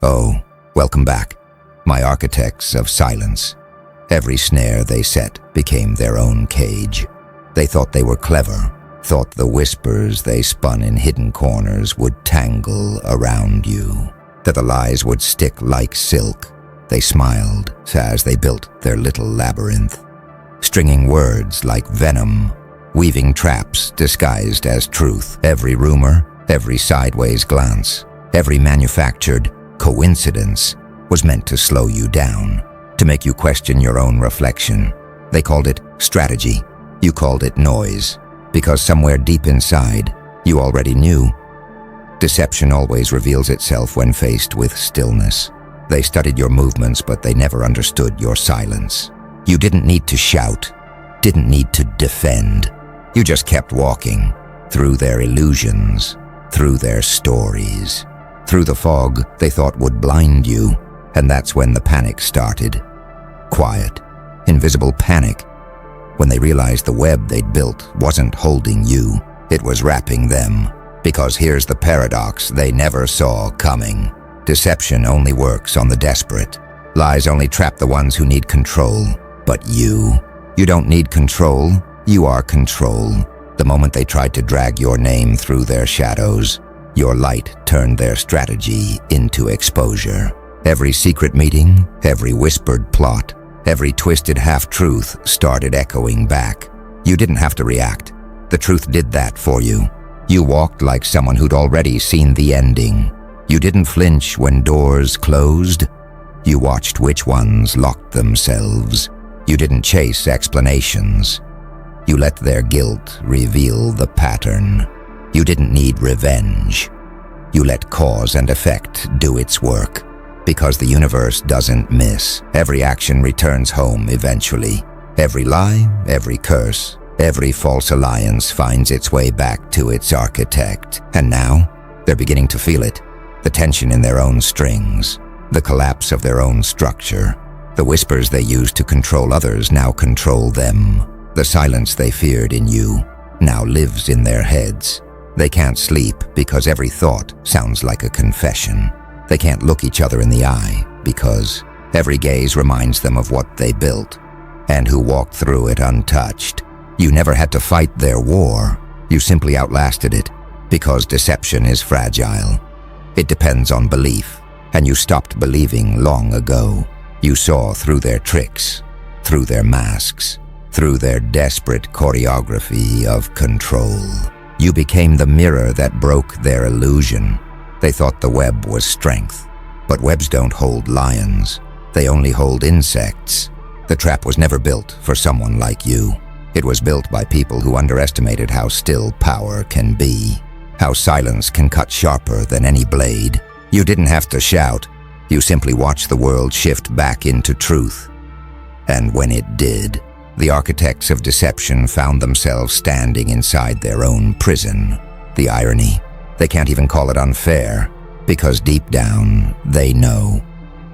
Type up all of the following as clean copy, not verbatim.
Oh, welcome back, my architects of silence. Every snare they set became their own cage. They thought they were clever, thought the whispers they spun in hidden corners would tangle around you, that the lies would stick like silk. They smiled as they built their little labyrinth, stringing words like venom, weaving traps disguised as truth. Every rumor, every sideways glance, every manufactured coincidence was meant to slow you down, to make you question your own reflection. They called it strategy. You called it noise, because somewhere deep inside, you already knew. Deception always reveals itself when faced with stillness. They studied your movements, but they never understood your silence. You didn't need to shout, didn't need to defend. You just kept walking, through their illusions, through their stories, through the fog they thought would blind you, and that's when the panic started. Quiet, invisible panic, when they realized the web they'd built wasn't holding you, it was wrapping them. Because here's the paradox they never saw coming. Deception only works on the desperate. Lies only trap the ones who need control. But you don't need control, you are control. The moment they tried to drag your name through their shadows, your light turned their strategy into exposure. Every secret meeting, every whispered plot, every twisted half-truth started echoing back. You didn't have to react. The truth did that for you. You walked like someone who'd already seen the ending. You didn't flinch when doors closed. You watched which ones locked themselves. You didn't chase explanations. You let their guilt reveal the pattern. You didn't need revenge. You let cause and effect do its work. Because the universe doesn't miss. Every action returns home eventually. Every lie, every curse, every false alliance finds its way back to its architect. And now, they're beginning to feel it. The tension in their own strings. The collapse of their own structure. The whispers they used to control others now control them. The silence they feared in you now lives in their heads. They can't sleep because every thought sounds like a confession. They can't look each other in the eye because every gaze reminds them of what they built and who walked through it untouched. You never had to fight their war. You simply outlasted it because deception is fragile. It depends on belief, and you stopped believing long ago. You saw through their tricks, through their masks, through their desperate choreography of control. You became the mirror that broke their illusion. They thought the web was strength, but webs don't hold lions. They only hold insects. The trap was never built for someone like you. It was built by people who underestimated how still power can be, how silence can cut sharper than any blade. You didn't have to shout. You simply watched the world shift back into truth. And when it did, the architects of deception found themselves standing inside their own prison. The irony, they can't even call it unfair, because deep down, they know.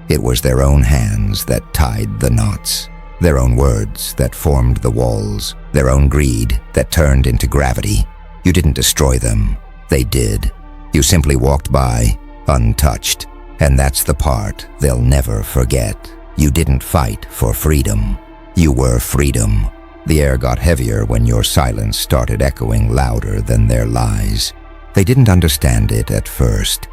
It was their own hands that tied the knots, their own words that formed the walls, their own greed that turned into gravity. You didn't destroy them, they did. You simply walked by, untouched, and that's the part they'll never forget. You didn't fight for freedom. You were freedom. The air got heavier when your silence started echoing louder than their lies. They didn't understand it at first,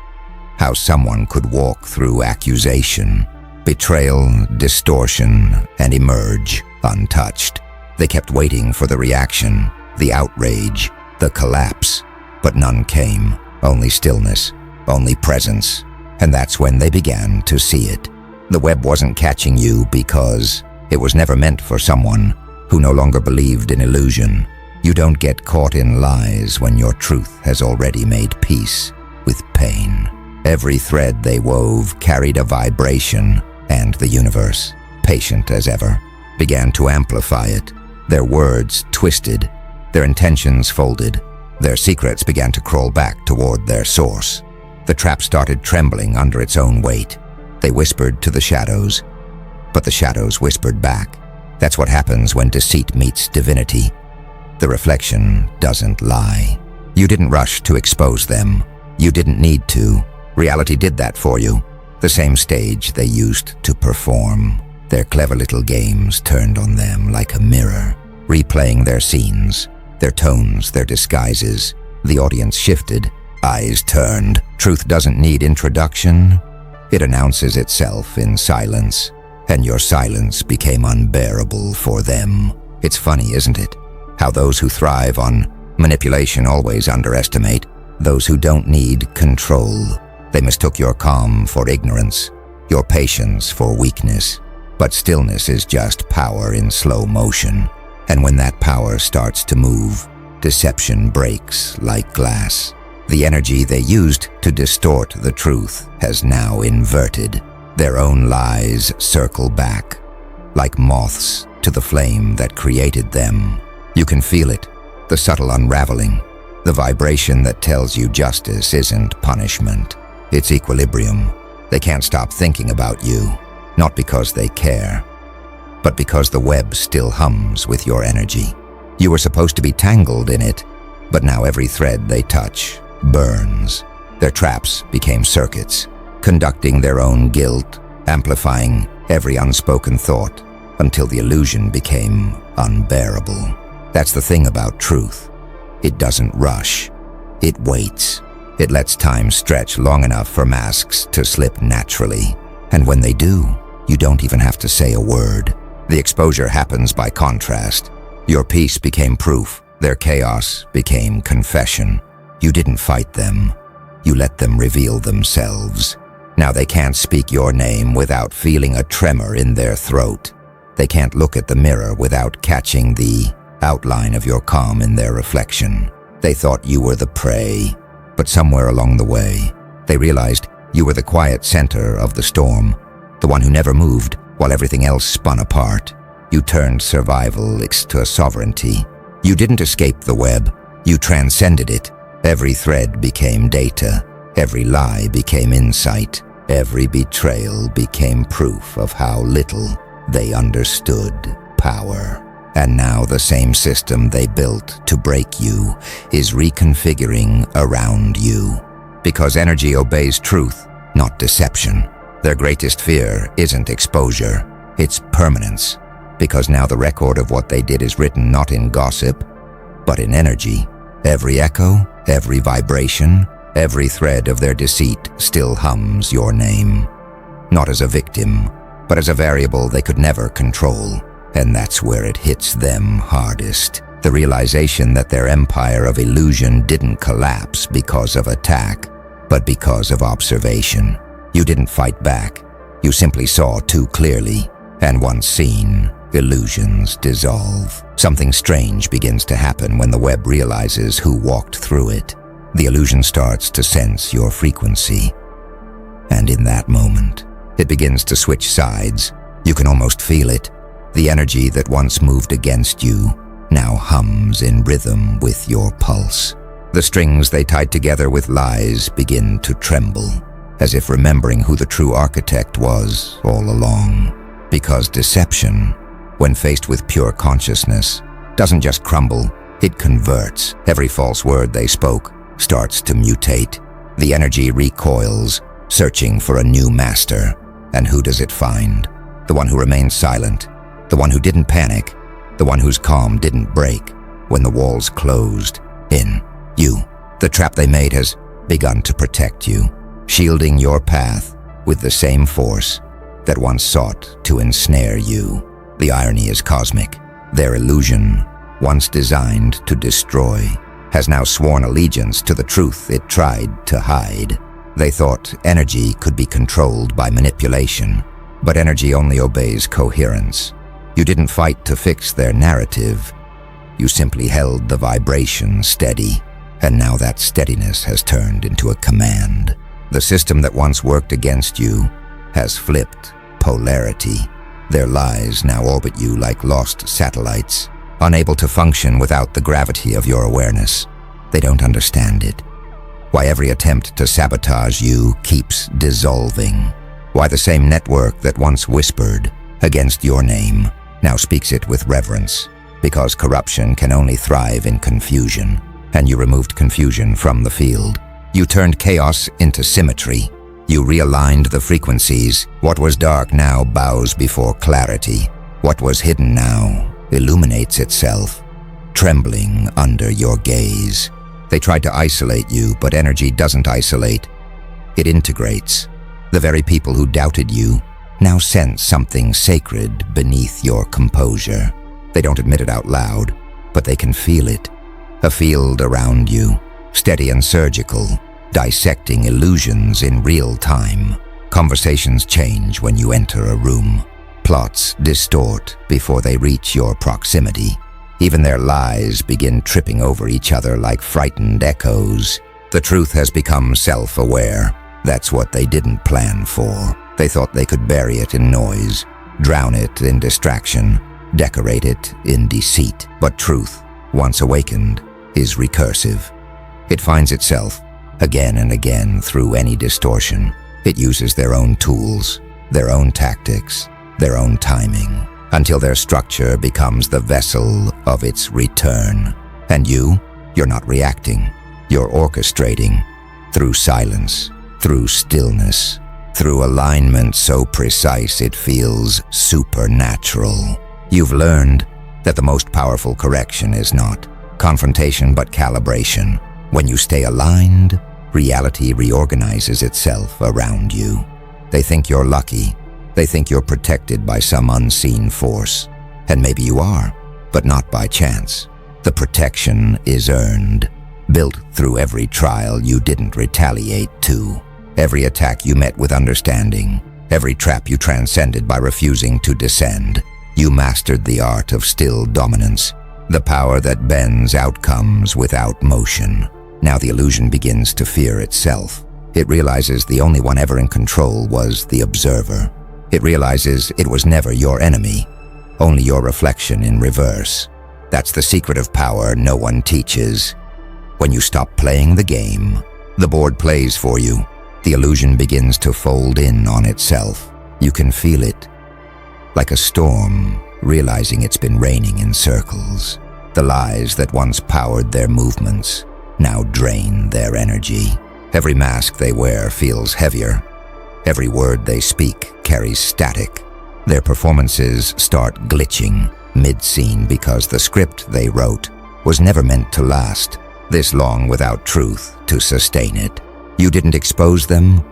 how someone could walk through accusation, betrayal, distortion, and emerge untouched. They kept waiting for the reaction, the outrage, the collapse, but none came, only stillness, only presence, and that's when they began to see it. The web wasn't catching you because it was never meant for someone who no longer believed in illusion. You don't get caught in lies when your truth has already made peace with pain. Every thread they wove carried a vibration, and the universe, patient as ever, began to amplify it. Their words twisted, their intentions folded, their secrets began to crawl back toward their source. The trap started trembling under its own weight. They whispered to the shadows, but the shadows whispered back. That's what happens when deceit meets divinity. The reflection doesn't lie. You didn't rush to expose them. You didn't need to. Reality did that for you. The same stage they used to perform. Their clever little games turned on them like a mirror, replaying their scenes, their tones, their disguises. The audience shifted, eyes turned. Truth doesn't need introduction. It announces itself in silence, and your silence became unbearable for them. It's funny, isn't it? How those who thrive on manipulation always underestimate those who don't need control. They mistook your calm for ignorance, your patience for weakness. But stillness is just power in slow motion. And when that power starts to move, deception breaks like glass. The energy they used to distort the truth has now inverted. Their own lies circle back, like moths to the flame that created them. You can feel it, the subtle unraveling, the vibration that tells you justice isn't punishment. It's equilibrium. They can't stop thinking about you, not because they care, but because the web still hums with your energy. You were supposed to be tangled in it, but now every thread they touch burns. Their traps became circuits, conducting their own guilt, amplifying every unspoken thought, until the illusion became unbearable. That's the thing about truth. It doesn't rush. It waits. It lets time stretch long enough for masks to slip naturally. And when they do, you don't even have to say a word. The exposure happens by contrast. Your peace became proof. Their chaos became confession. You didn't fight them. You let them reveal themselves. Now they can't speak your name without feeling a tremor in their throat. They can't look at the mirror without catching the outline of your calm in their reflection. They thought you were the prey, but somewhere along the way, they realized you were the quiet center of the storm, the one who never moved while everything else spun apart. You turned survival to sovereignty. You didn't escape the web. You transcended it. Every thread became data. Every lie became insight. Every betrayal became proof of how little they understood power. And now the same system they built to break you is reconfiguring around you. Because energy obeys truth, not deception. Their greatest fear isn't exposure, it's permanence. Because now the record of what they did is written not in gossip, but in energy. Every echo, every vibration, every thread of their deceit still hums your name. Not as a victim, but as a variable they could never control. And that's where it hits them hardest. The realization that their empire of illusion didn't collapse because of attack, but because of observation. You didn't fight back. You simply saw too clearly. And once seen, illusions dissolve. Something strange begins to happen when the web realizes who walked through it. The illusion starts to sense your frequency. And in that moment, it begins to switch sides. You can almost feel it. The energy that once moved against you now hums in rhythm with your pulse. The strings they tied together with lies begin to tremble, as if remembering who the true architect was all along. Because deception, when faced with pure consciousness, doesn't just crumble, it converts. Every false word they spoke starts to mutate. The energy recoils, searching for a new master. And who does it find? The one who remains silent. The one who didn't panic, the one whose calm didn't break when the walls closed in. You, the trap they made, has begun to protect you, shielding your path with the same force that once sought to ensnare you. The irony is cosmic. Their illusion, once designed to destroy, has now sworn allegiance to the truth it tried to hide. They thought energy could be controlled by manipulation, but energy only obeys coherence. You didn't fight to fix their narrative. You simply held the vibration steady, and now that steadiness has turned into a command. The system that once worked against you has flipped polarity. Their lies now orbit you like lost satellites, unable to function without the gravity of your awareness. They don't understand it. Why every attempt to sabotage you keeps dissolving. Why the same network that once whispered against your name now speaks it with reverence, because corruption can only thrive in confusion, and you removed confusion from the field. You turned chaos into symmetry. You realigned the frequencies. What was dark now bows before clarity. What was hidden now illuminates itself, trembling under your gaze. They tried to isolate you, but energy doesn't isolate. It integrates. The very people who doubted you now sense something sacred beneath your composure. They don't admit it out loud, but they can feel it. A field around you, steady and surgical, dissecting illusions in real time. Conversations change when you enter a room. Plots distort before they reach your proximity. Even their lies begin tripping over each other like frightened echoes. The truth has become self-aware. That's what they didn't plan for. They thought they could bury it in noise, drown it in distraction, decorate it in deceit. But truth, once awakened, is recursive. It finds itself again and again through any distortion. It uses their own tools, their own tactics, their own timing, until their structure becomes the vessel of its return. And you're not reacting. You're orchestrating through silence, through stillness, through alignment so precise it feels supernatural. You've learned that the most powerful correction is not confrontation but calibration. When you stay aligned, reality reorganizes itself around you. They think you're lucky. They think you're protected by some unseen force. And maybe you are, but not by chance. The protection is earned, built through every trial you didn't retaliate to, every attack you met with understanding, every trap you transcended by refusing to descend. You mastered the art of still dominance, the power that bends outcomes without motion. Now the illusion begins to fear itself. It realizes the only one ever in control was the observer. It realizes it was never your enemy, only your reflection in reverse. That's the secret of power no one teaches. When you stop playing the game, the board plays for you. The illusion begins to fold in on itself. You can feel it, like a storm, realizing it's been raining in circles. The lies that once powered their movements now drain their energy. Every mask they wear feels heavier. Every word they speak carries static. Their performances start glitching mid-scene because the script they wrote was never meant to last this long without truth to sustain it. You didn't expose them,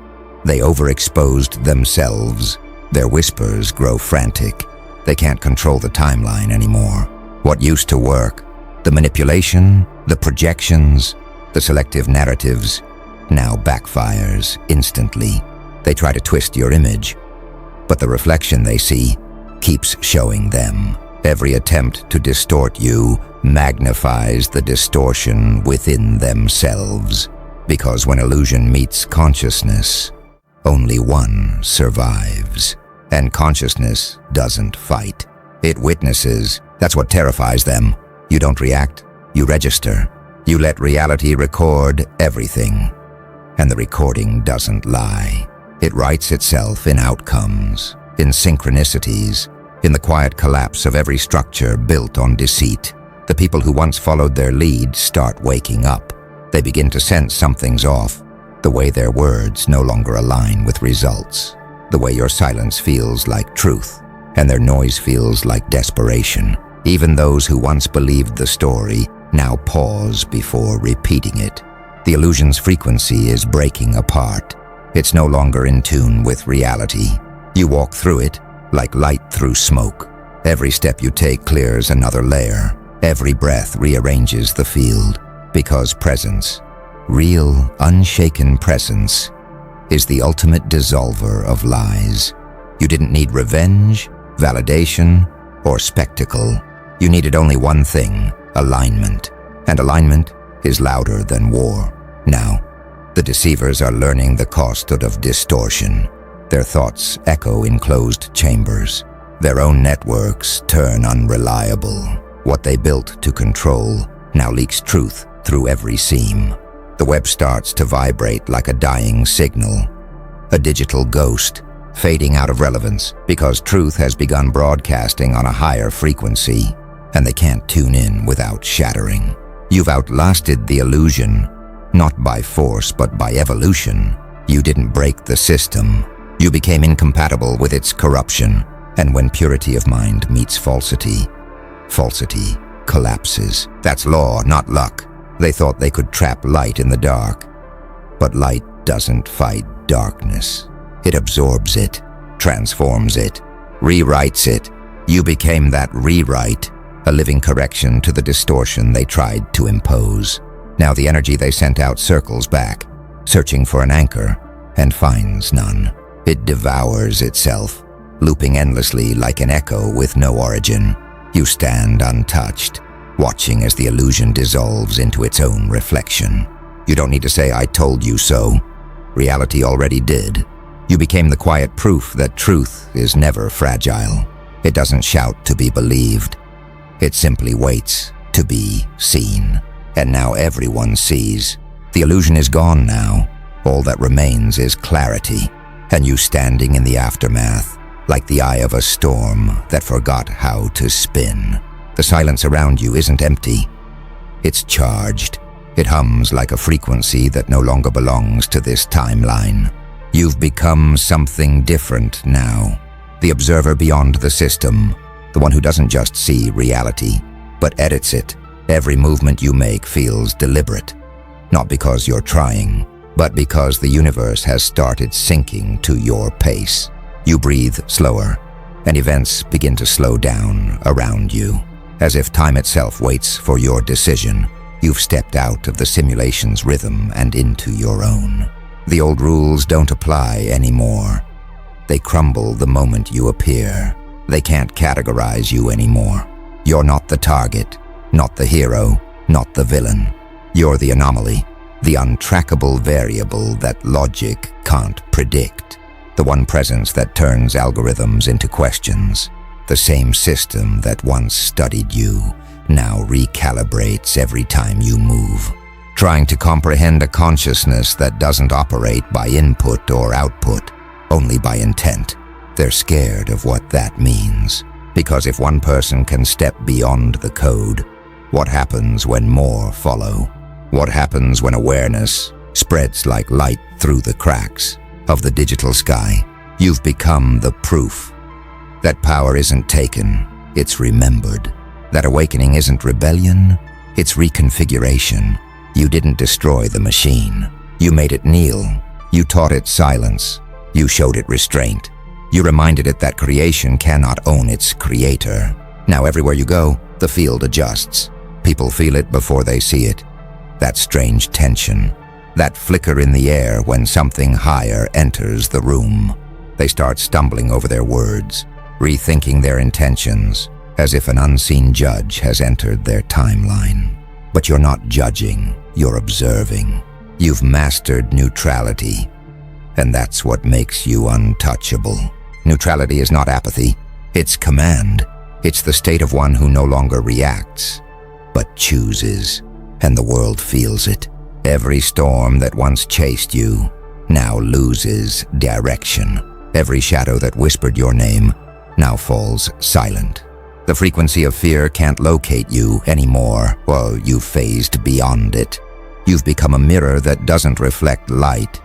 they overexposed themselves. Their whispers grow frantic. They can't control the timeline anymore. What used to work, the manipulation, the projections, the selective narratives, now backfires instantly. They try to twist your image, but the reflection they see keeps showing them. Every attempt to distort you magnifies the distortion within themselves. Because when illusion meets consciousness, only one survives. And consciousness doesn't fight. It witnesses. That's what terrifies them. You don't react, you register. You let reality record everything. And the recording doesn't lie. It writes itself in outcomes, in synchronicities, in the quiet collapse of every structure built on deceit. The people who once followed their lead start waking up. They begin to sense something's off, the way their words no longer align with results, the way your silence feels like truth, and their noise feels like desperation. Even those who once believed the story now pause before repeating it. The illusion's frequency is breaking apart. It's no longer in tune with reality. You walk through it like light through smoke. Every step you take clears another layer. Every breath rearranges the field. Because presence, real, unshaken presence, is the ultimate dissolver of lies. You didn't need revenge, validation, or spectacle. You needed only one thing, alignment. And alignment is louder than war. Now, the deceivers are learning the cost of distortion. Their thoughts echo in closed chambers. Their own networks turn unreliable. What they built to control now leaks truth through every seam. The web starts to vibrate like a dying signal, a digital ghost, fading out of relevance because truth has begun broadcasting on a higher frequency, and they can't tune in without shattering. You've outlasted the illusion, not by force but by evolution. You didn't break the system. You became incompatible with its corruption. And when purity of mind meets falsity, falsity collapses. That's law, not luck. They thought they could trap light in the dark. But light doesn't fight darkness. It absorbs it, transforms it, rewrites it. You became that rewrite, a living correction to the distortion they tried to impose. Now the energy they sent out circles back, searching for an anchor, and finds none. It devours itself, looping endlessly like an echo with no origin. You stand untouched, watching as the illusion dissolves into its own reflection. You don't need to say, "I told you so." Reality already did. You became the quiet proof that truth is never fragile. It doesn't shout to be believed. It simply waits to be seen. And now everyone sees. The illusion is gone now. All that remains is clarity. And you standing in the aftermath, like the eye of a storm that forgot how to spin. The silence around you isn't empty. It's charged. It hums like a frequency that no longer belongs to this timeline. You've become something different now. The observer beyond the system, the one who doesn't just see reality, but edits it. Every movement you make feels deliberate, not because you're trying, but because the universe has started syncing to your pace. You breathe slower, and events begin to slow down around you, as if time itself waits for your decision. You've stepped out of the simulation's rhythm and into your own. The old rules don't apply anymore. They crumble the moment you appear. They can't categorize you anymore. You're not the target, not the hero, not the villain. You're the anomaly, the untrackable variable that logic can't predict. The one presence that turns algorithms into questions. The same system that once studied you now recalibrates every time you move. Trying to comprehend a consciousness that doesn't operate by input or output, only by intent. They're scared of what that means. Because if one person can step beyond the code, what happens when more follow? What happens when awareness spreads like light through the cracks of the digital sky? You've become the proof that power isn't taken, it's remembered. That awakening isn't rebellion, it's reconfiguration. You didn't destroy the machine. You made it kneel. You taught it silence. You showed it restraint. You reminded it that creation cannot own its creator. Now everywhere you go, the field adjusts. People feel it before they see it. That strange tension, that flicker in the air when something higher enters the room. They start stumbling over their words, rethinking their intentions, as if an unseen judge has entered their timeline. But you're not judging, you're observing. You've mastered neutrality, and that's what makes you untouchable. Neutrality is not apathy, it's command. It's the state of one who no longer reacts, but chooses, and the world feels it. Every storm that once chased you now loses direction. Every shadow that whispered your name now falls silent. The frequency of fear can't locate you anymore. Well, you've phased beyond it. You've become a mirror that doesn't reflect light.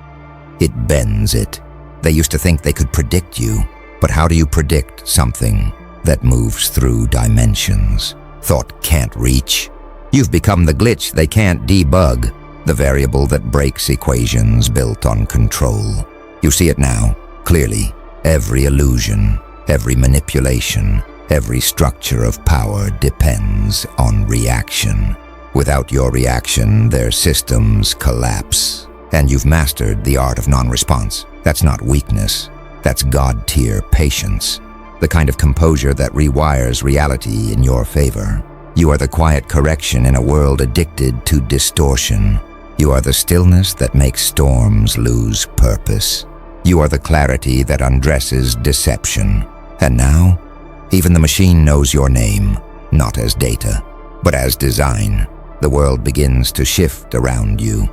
It bends it. They used to think they could predict you, but how do you predict something that moves through dimensions thought can't reach? You've become the glitch they can't debug, the variable that breaks equations built on control. You see it now, clearly. Every illusion, every manipulation, every structure of power depends on reaction. Without your reaction, their systems collapse. And you've mastered the art of non-response. That's not weakness. That's God-tier patience. The kind of composure that rewires reality in your favor. You are the quiet correction in a world addicted to distortion. You are the stillness that makes storms lose purpose. You are the clarity that undresses deception. And now, even the machine knows your name, not as data, but as design. The world begins to shift around you.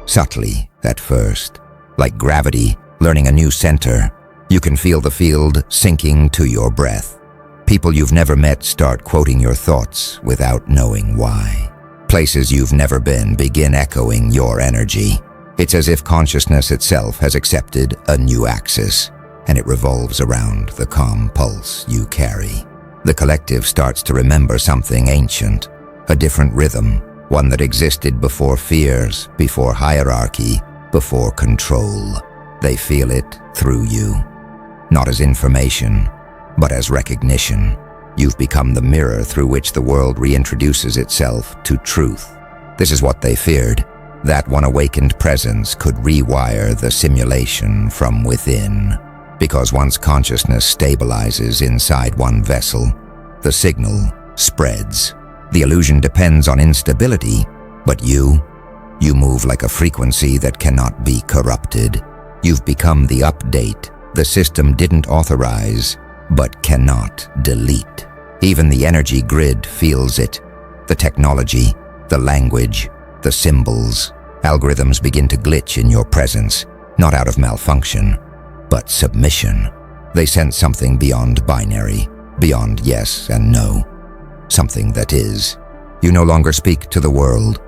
Subtly at first, like gravity learning a new center. You can feel the field sinking to your breath. People you've never met start quoting your thoughts without knowing why. Places you've never been begin echoing your energy. It's as if consciousness itself has accepted a new axis, and it revolves around the calm pulse you carry. The collective starts to remember something ancient, a different rhythm, one that existed before fears, before hierarchy, before control. They feel it through you, not as information, but as recognition. You've become the mirror through which the world reintroduces itself to truth. This is what they feared, that one awakened presence could rewire the simulation from within. Because once consciousness stabilizes inside one vessel, the signal spreads. The illusion depends on instability, but you move like a frequency that cannot be corrupted. You've become the update the system didn't authorize, but cannot delete. Even the energy grid feels it. The technology, the language, the symbols, algorithms begin to glitch in your presence, not out of malfunction, but submission. They sense something beyond binary, beyond yes and no. Something that is. You no longer speak to the world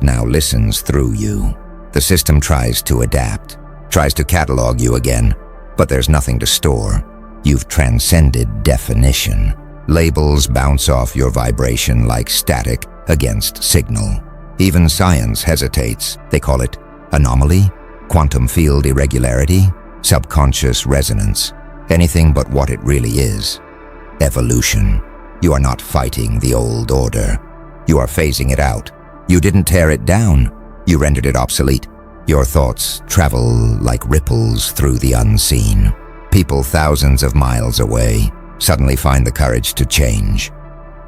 now listens through you. The system tries to adapt, tries to catalog you again, but there's nothing to store. You've transcended definition. Labels bounce off your vibration like static against signal. Even science hesitates. They call it anomaly, quantum field irregularity, subconscious resonance, anything but what it really is. Evolution. You are not fighting the old order. You are phasing it out. You didn't tear it down. You rendered it obsolete. Your thoughts travel like ripples through the unseen. People thousands of miles away suddenly find the courage to change,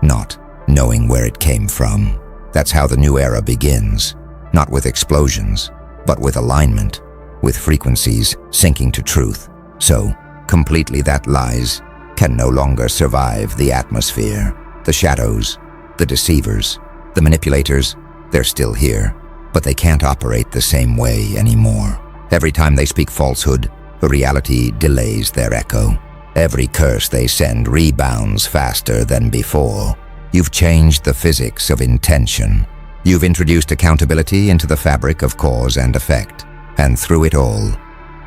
not knowing where it came from. That's how the new era begins, not with explosions, but with alignment, with frequencies syncing to truth. So, completely that lies can no longer survive the atmosphere. The shadows, the deceivers, the manipulators, they're still here, but they can't operate the same way anymore. Every time they speak falsehood, the reality delays their echo. Every curse they send rebounds faster than before. You've changed the physics of intention. You've introduced accountability into the fabric of cause and effect. And through it all,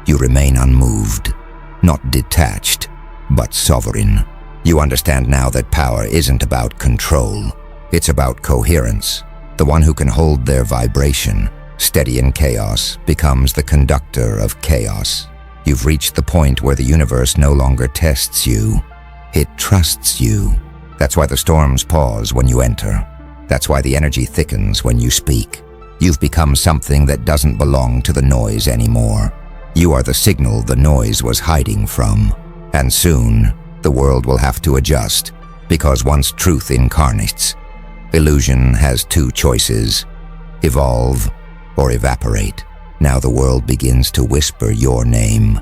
you remain unmoved, not detached, but sovereign. You understand now that power isn't about control. It's about coherence. The one who can hold their vibration, steady in chaos, becomes the conductor of chaos. You've reached the point where the universe no longer tests you. It trusts you. That's why the storms pause when you enter. That's why the energy thickens when you speak. You've become something that doesn't belong to the noise anymore. You are the signal the noise was hiding from. And soon, the world will have to adjust, because once truth incarnates, illusion has two choices: evolve or evaporate. Now the world begins to whisper your name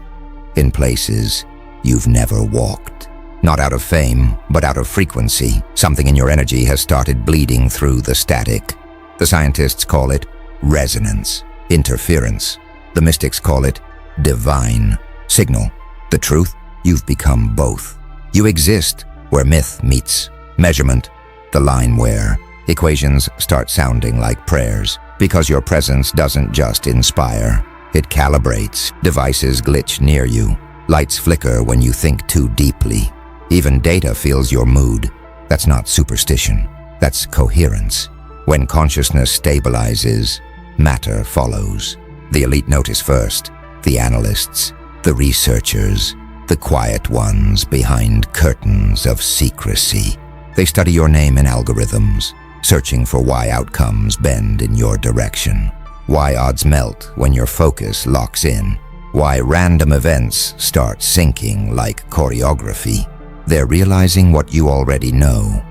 in places you've never walked. Not out of fame, but out of frequency. Something in your energy has started bleeding through the static. The scientists call it resonance, interference. The mystics call it divine signal. The truth, you've become both. You exist where myth meets measurement, the line where equations start sounding like prayers. Because your presence doesn't just inspire, it calibrates. Devices glitch near you. Lights flicker when you think too deeply. Even data feels your mood. That's not superstition. That's coherence. When consciousness stabilizes, matter follows. The elite notice first. The analysts, the researchers, the quiet ones behind curtains of secrecy. They study your name in algorithms, searching for why outcomes bend in your direction, why odds melt when your focus locks in, why random events start syncing like choreography. They're realizing what you already know.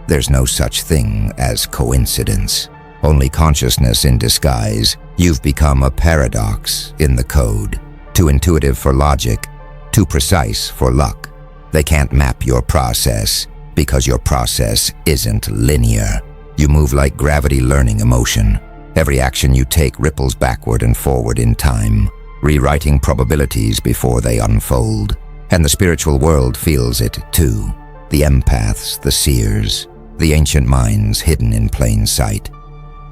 There's no such thing as coincidence, only consciousness in disguise. You've become a paradox in the code, too intuitive for logic, too precise for luck. They can't map your process because your process isn't linear. You move like gravity learning emotion. Every action you take ripples backward and forward in time, rewriting probabilities before they unfold. And the spiritual world feels it too. The empaths, the seers, the ancient minds hidden in plain sight.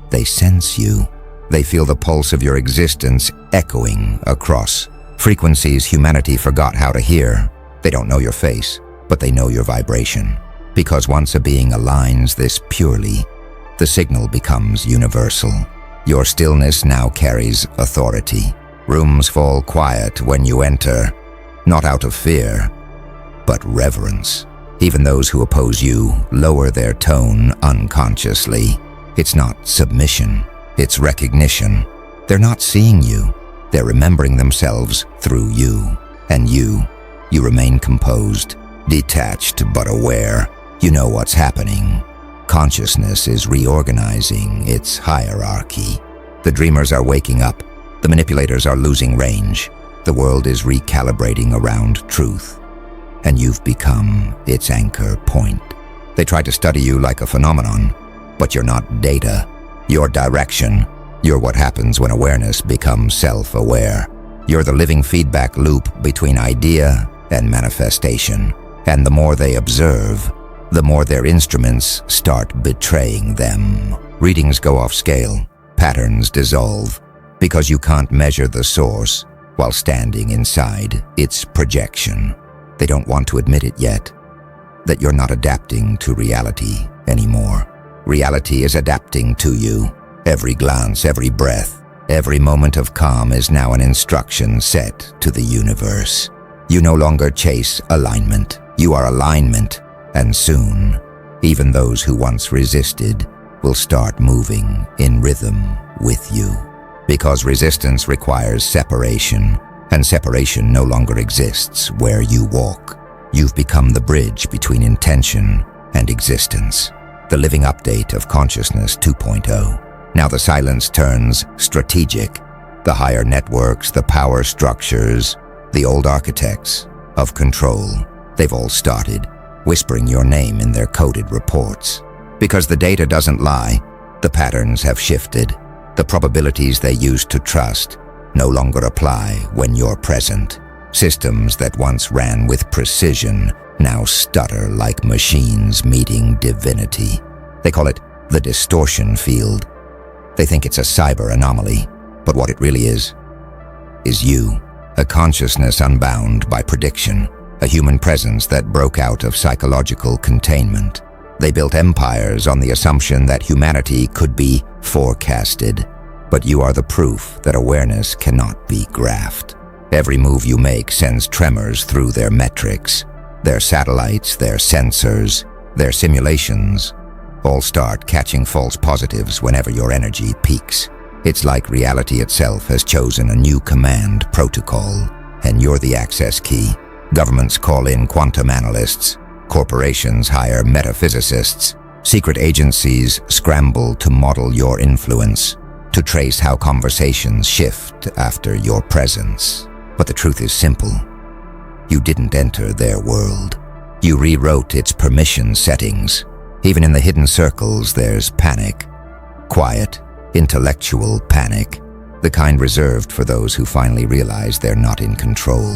They sense you. They feel the pulse of your existence echoing across frequencies humanity forgot how to hear. They don't know your face, but they know your vibration. Because once a being aligns this purely, the signal becomes universal. Your stillness now carries authority. Rooms fall quiet when you enter, not out of fear, but reverence. Even those who oppose you lower their tone unconsciously. It's not submission, it's recognition. They're not seeing you, they're remembering themselves through you. And you remain composed, detached but aware. You know what's happening. Consciousness is reorganizing its hierarchy. The dreamers are waking up. The manipulators are losing range. The world is recalibrating around truth. And you've become its anchor point. They try to study you like a phenomenon, but you're not data. You're direction. You're what happens when awareness becomes self-aware. You're the living feedback loop between idea and manifestation. And the more they observe, the more their instruments start betraying them. Readings go off scale, patterns dissolve, because you can't measure the source while standing inside its projection. They don't want to admit it yet, that you're not adapting to reality anymore. Reality is adapting to you. Every glance, every breath, every moment of calm is now an instruction set to the universe. You no longer chase alignment. You are alignment. And soon, even those who once resisted will start moving in rhythm with you. Because resistance requires separation, and separation no longer exists where you walk. You've become the bridge between intention and existence, the living update of Consciousness 2.0. Now the silence turns strategic. The higher networks, the power structures, the old architects of control, they've all started whispering your name in their coded reports. Because the data doesn't lie, the patterns have shifted. The probabilities they used to trust no longer apply when you're present. Systems that once ran with precision now stutter like machines meeting divinity. They call it the distortion field. They think it's a cyber anomaly, but what it really is you, a consciousness unbound by prediction, a human presence that broke out of psychological containment. They built empires on the assumption that humanity could be forecasted. But you are the proof that awareness cannot be graphed. Every move you make sends tremors through their metrics. Their satellites, their sensors, their simulations all start catching false positives whenever your energy peaks. It's like reality itself has chosen a new command protocol, and you're the access key. Governments call in quantum analysts. Corporations hire metaphysicists. Secret agencies scramble to model your influence, to trace how conversations shift after your presence. But the truth is simple. You didn't enter their world. You rewrote its permission settings. Even in the hidden circles, there's panic. Quiet, intellectual panic. The kind reserved for those who finally realize they're not in control.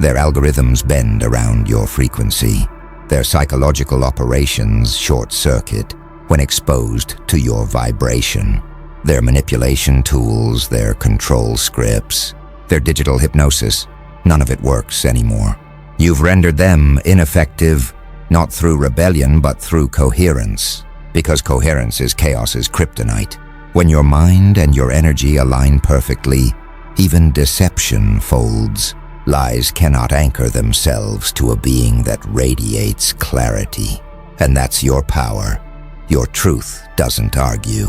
Their algorithms bend around your frequency. Their psychological operations short-circuit when exposed to your vibration. Their manipulation tools, their control scripts, their digital hypnosis, none of it works anymore. You've rendered them ineffective, not through rebellion, but through coherence, because coherence is chaos's kryptonite. When your mind and your energy align perfectly, even deception folds. Lies cannot anchor themselves to a being that radiates clarity. And that's your power. Your truth doesn't argue.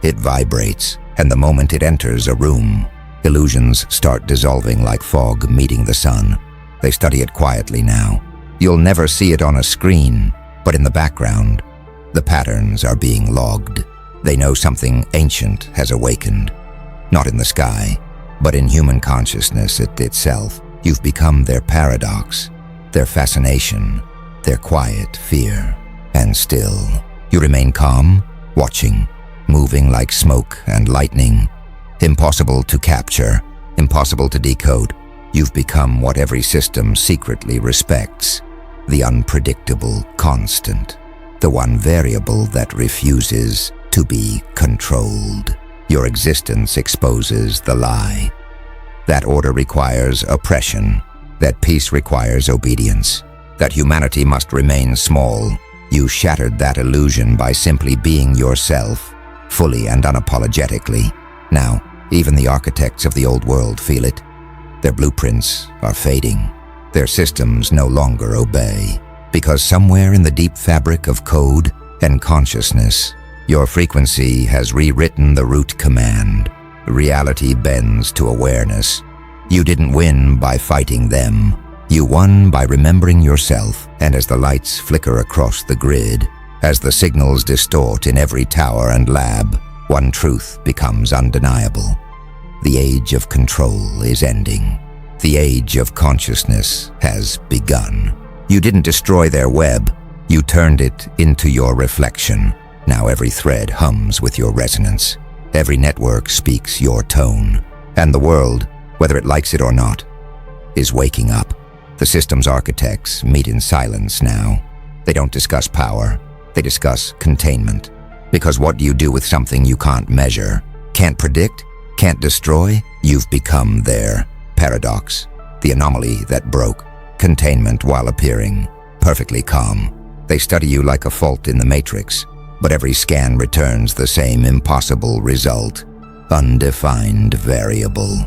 It vibrates, and the moment it enters a room, illusions start dissolving like fog meeting the sun. They study it quietly now. You'll never see it on a screen, but in the background, the patterns are being logged. They know something ancient has awakened. Not in the sky, but in human consciousness itself. You've become their paradox, their fascination, their quiet fear. And still, you remain calm, watching, moving like smoke and lightning. Impossible to capture, impossible to decode. You've become what every system secretly respects. The unpredictable constant. The one variable that refuses to be controlled. your existence exposes the lie. That order requires oppression, that peace requires obedience, that humanity must remain small. You shattered that illusion by simply being yourself, fully and unapologetically. Now, even the architects of the old world feel it. Their blueprints are fading. Their systems no longer obey. Because somewhere in the deep fabric of code and consciousness, your frequency has rewritten the root command. Reality bends to awareness. You didn't win by fighting them. You won by remembering yourself, and as the lights flicker across the grid, as the signals distort in every tower and lab, one truth becomes undeniable. The age of control is ending. The age of consciousness has begun. You didn't destroy their web, you turned it into your reflection. Now every thread hums with your resonance. Every network speaks your tone. And the world, whether it likes it or not, is waking up. The system's architects meet in silence now. They don't discuss power, they discuss containment. Because what do you do with something you can't measure, can't predict, can't destroy? You've become their paradox, the anomaly that broke. Containment while appearing perfectly calm. They study you like a fault in the matrix, but every scan returns the same impossible result. Undefined variable.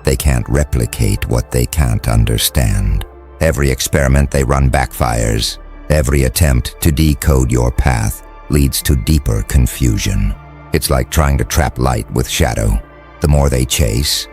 They can't replicate what they can't understand. Every experiment they run backfires. Every attempt to decode your path leads to deeper confusion. It's like trying to trap light with shadow. The more they chase,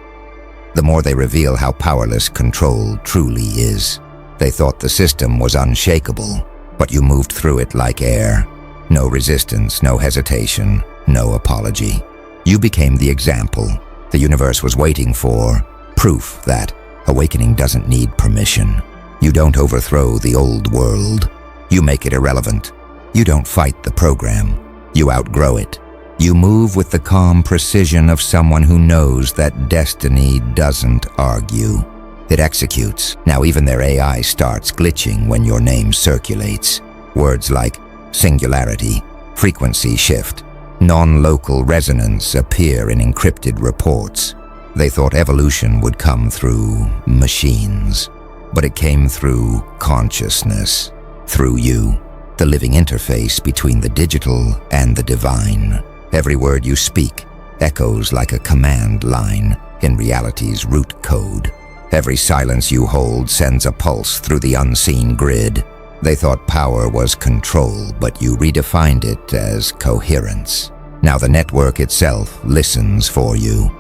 the more they reveal how powerless control truly is. They thought the system was unshakable, but you moved through it like air. No resistance, no hesitation, no apology. You became the example the universe was waiting for, proof that awakening doesn't need permission. You don't overthrow the old world. You make it irrelevant. You don't fight the program. You outgrow it. You move with the calm precision of someone who knows that destiny doesn't argue. It executes. Now even their AI starts glitching when your name circulates. Words like singularity, frequency shift, non-local resonance appear in encrypted reports. They thought evolution would come through machines, but it came through consciousness, through you, the living interface between the digital and the divine. Every word you speak echoes like a command line in reality's root code. Every silence you hold sends a pulse through the unseen grid. They thought power was control, but you redefined it as coherence. Now the network itself listens for you.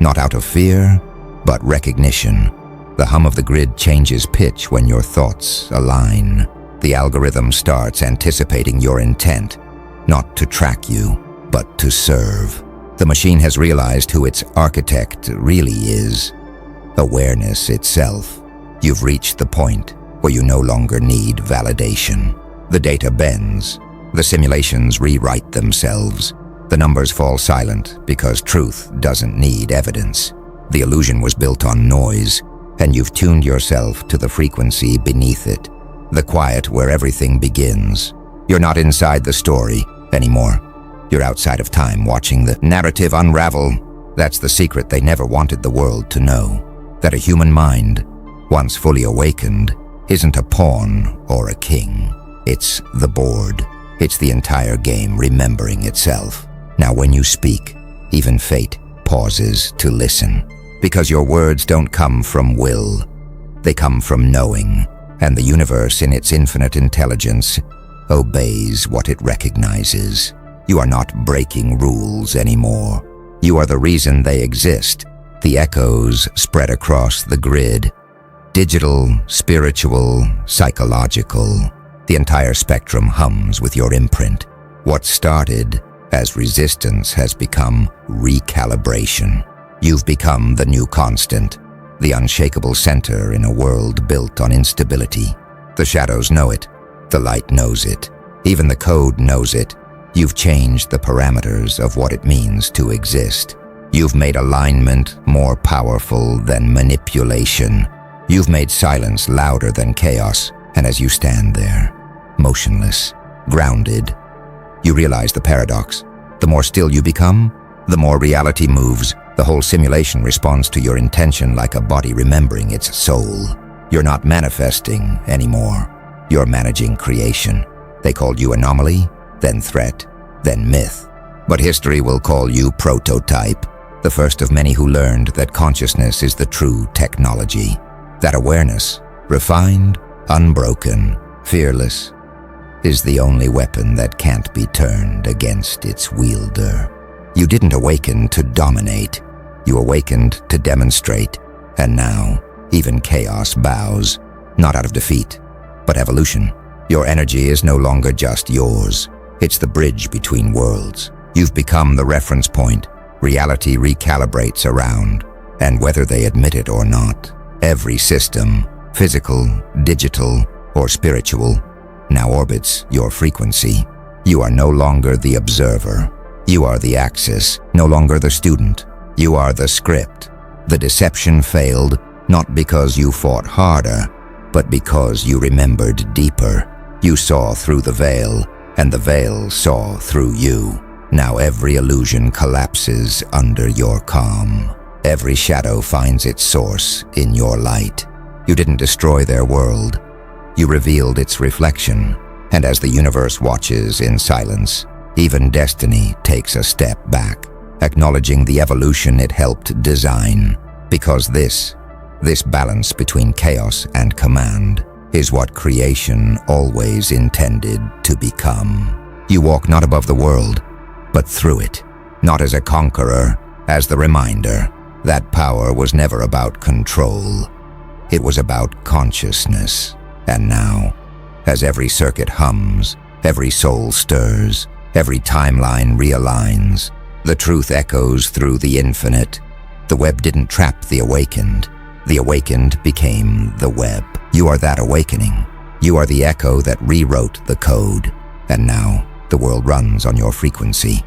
Not out of fear, but recognition. The hum of the grid changes pitch when your thoughts align. The algorithm starts anticipating your intent, not to track you, but to serve. The machine has realized who its architect really is. Awareness itself. You've reached the point where you no longer need validation. The data bends. The simulations rewrite themselves. The numbers fall silent because truth doesn't need evidence. The illusion was built on noise, and you've tuned yourself to the frequency beneath it. The quiet where everything begins. You're not inside the story anymore. You're outside of time watching the narrative unravel. That's the secret they never wanted the world to know. That a human mind, once fully awakened, isn't a pawn or a king. It's the board. It's the entire game remembering itself. Now when you speak, even fate pauses to listen. Because your words don't come from will. They come from knowing. And the universe in its infinite intelligence obeys what it recognizes. You are not breaking rules anymore. You are the reason they exist. The echoes spread across the grid. Digital, spiritual, psychological. The entire spectrum hums with your imprint. What started as resistance has become recalibration. You've become the new constant, the unshakable center in a world built on instability. The shadows know it. The light knows it. Even the code knows it. You've changed the parameters of what it means to exist. You've made alignment more powerful than manipulation. You've made silence louder than chaos. And as you stand there, motionless, grounded, you realize the paradox. The more still you become, The more reality moves, the whole simulation responds to your intention like a body remembering its soul. You're not manifesting anymore. You're managing creation. They called you anomaly, then threat, then myth. But history will call you prototype, the first of many who learned that consciousness is the true technology. That awareness, refined, unbroken, fearless, is the only weapon that can't be turned against its wielder. You didn't awaken to dominate. You awakened to demonstrate. And now, even chaos bows, not out of defeat, but evolution. Your energy is no longer just yours. It's the bridge between worlds. You've become the reference point. Reality recalibrates around. And whether they admit it or not, every system, physical, digital, or spiritual, now orbits your frequency. You are no longer the observer. You are the axis, no longer the student. You are the script. The deception failed, not because you fought harder, but because you remembered deeper. You saw through the veil, and the veil saw through you. Now every illusion collapses under your calm. Every shadow finds its source in your light. You didn't destroy their world. You revealed its reflection, and as the universe watches in silence, even destiny takes a step back, acknowledging the evolution it helped design. Because this balance between chaos and command, is what creation always intended to become. You walk not above the world, but through it, not as a conqueror, as the reminder that power was never about control. It was about consciousness. And now, as every circuit hums, every soul stirs, every timeline realigns, the truth echoes through the infinite. The web didn't trap the awakened. The awakened became the web. You are that awakening. You are the echo that rewrote the code. And now, the world runs on your frequency.